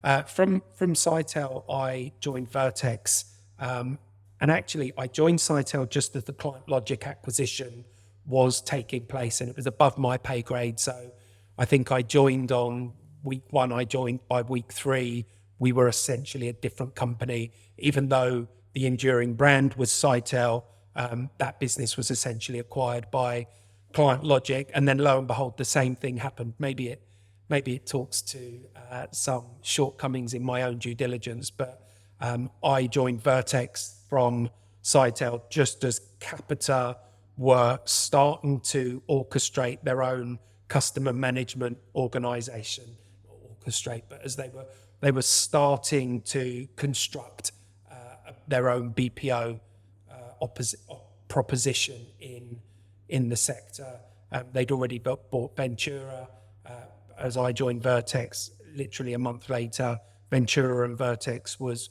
From Sitel, I joined Vertex, and actually I joined Sitel just as the Client Logic acquisition was taking place, and it was above my pay grade. So I think I joined on week one. I joined by week three. We were essentially a different company, even though the enduring brand was Sitel. That business was essentially acquired by Client Logic, and then lo and behold, the same thing happened. Maybe it talks to some shortcomings in my own due diligence, but I joined Vertex from Sitel just as Capita were starting to orchestrate their own customer management organization. Orchestrate, but as they were starting to construct their own BPO proposition in the sector. They'd already bought Ventura. As I joined Vertex, literally a month later, Ventura and Vertex was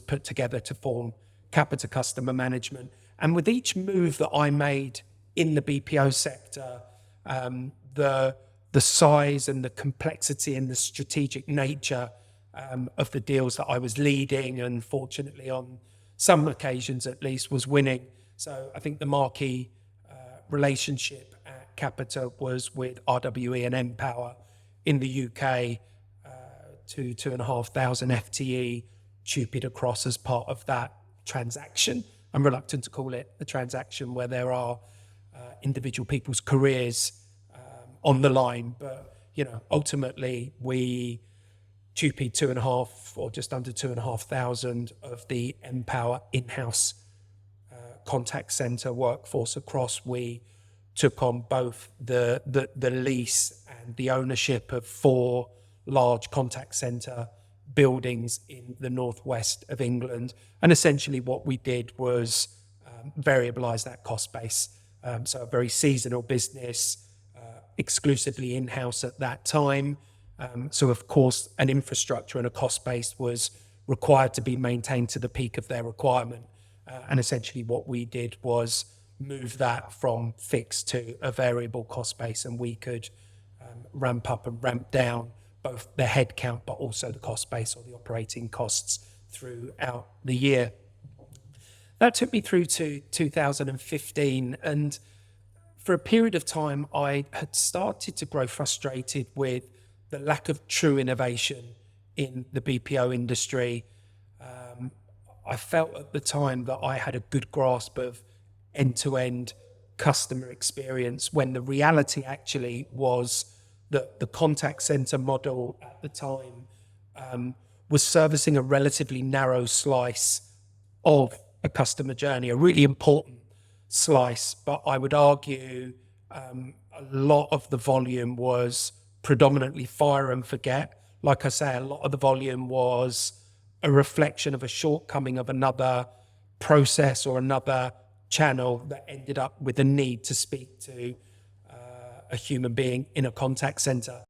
put together to form Capita Customer Management. And with each move that I made in the BPO sector, the size and the complexity and the strategic nature of the deals that I was leading, and fortunately on some occasions at least was winning. So I think the marquee relationship at Capita was with RWE and Empower in the UK, 2,500 FTE, stupid across as part of that transaction. I'm reluctant to call it a transaction where there are individual people's careers on the line, but ultimately we stupid 2,500 or just under 2,500 of the Empower in-house contact center workforce across. We took on both the lease and the ownership of 4 large contact center buildings in the northwest of England. And essentially what we did was variabilize that cost base. So a very seasonal business, exclusively in-house at that time. So of course, an infrastructure and a cost base was required to be maintained to the peak of their requirement. And essentially what we did was move that from fixed to a variable cost base, and we could ramp up and ramp down both the headcount but also the cost base or the operating costs throughout the year. That took me through to 2015, and for a period of time I had started to grow frustrated with the lack of true innovation in the BPO industry. I felt at the time that I had a good grasp of end-to-end customer experience, when the reality actually was that the contact center model at the time was servicing a relatively narrow slice of a customer journey, a really important slice, but I would argue a lot of the volume was predominantly fire and forget. Like I say, a lot of the volume was a reflection of a shortcoming of another process or another channel that ended up with a need to speak to a human being in a contact center.